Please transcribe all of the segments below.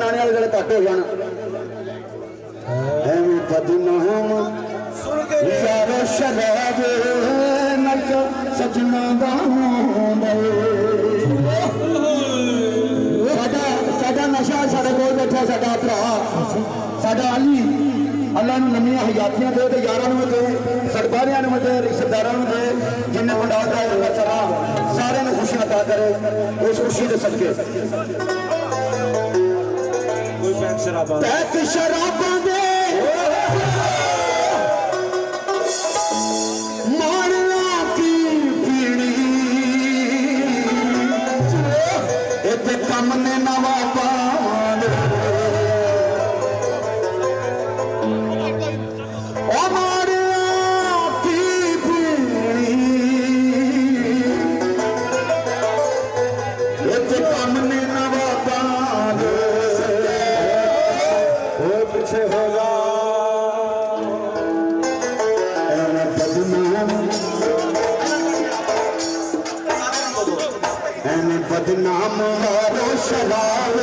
बनाने वाले जरा घट हो जाना एवं बदनाम यारो शराब नशा सजना साडा नशा साडे कोल बैठा साडा भरा साडा अली अल्लाह नमियां हयातियां दे यारां दे सरदारियां दे रिश्तेदारां दे जिन्हें मंडा चला सारे खुशी अदा करे उस खुशी के सदके शराबां दे मारना की पीनी इत्थे कम ने नवा पान बदनाम यारो शराब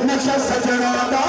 नशा सजना दा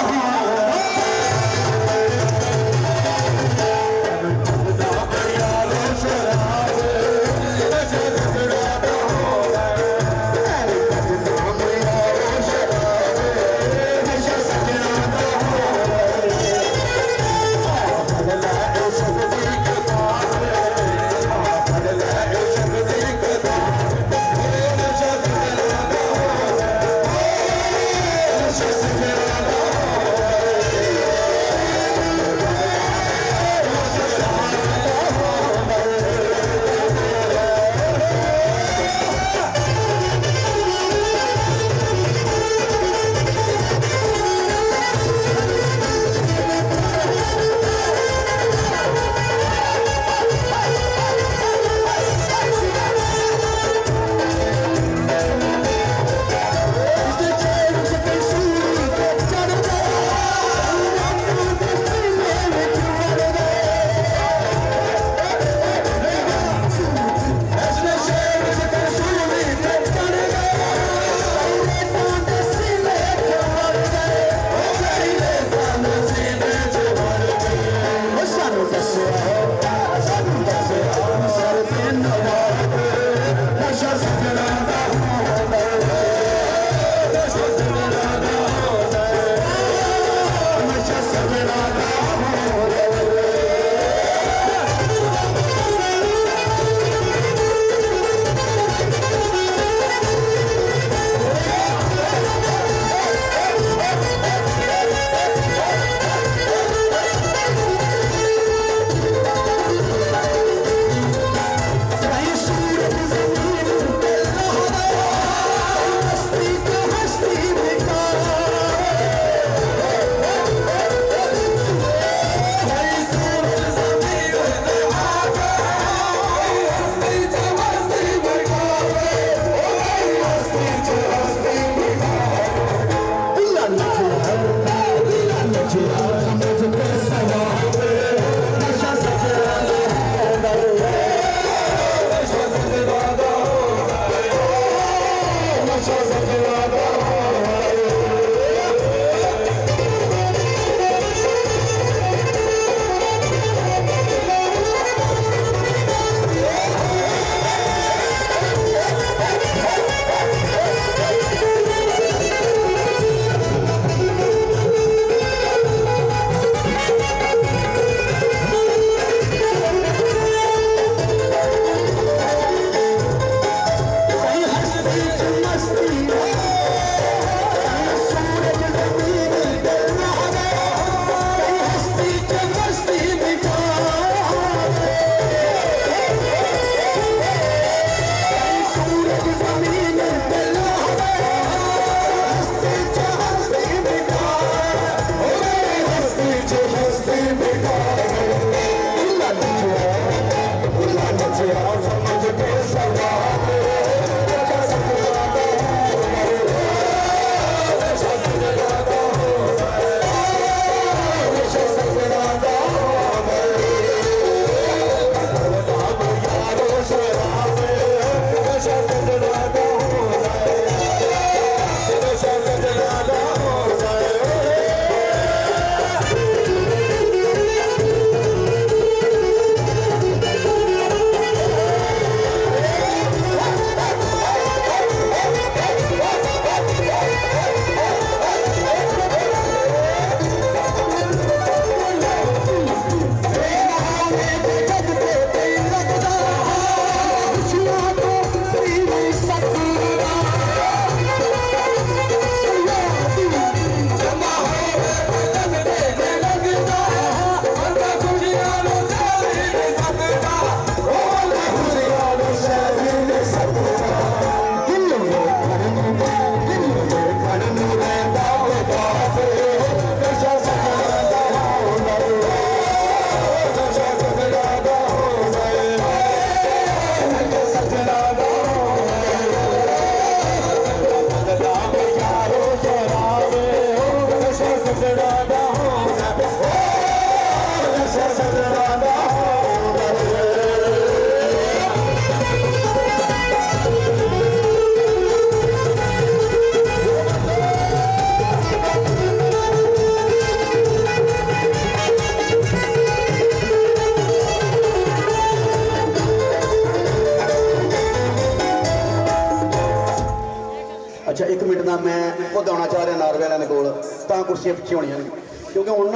ਅੱਛਾ 1 ਮਿੰਟ ਦਾ ਮੈਂ ਖੁਦ ਆਉਣਾ ਚਾਹ ਰਿਹਾ ਨਾਰਵੇ ਵਾਲਿਆਂ ਦੇ ਕੋਲ ਤਾਂ ਕੁਰਸੀਆਂ ਪਿੱਛੇ ਹੋਣੀਆਂ ਨੇ ਕਿਉਂਕਿ ਹੁਣ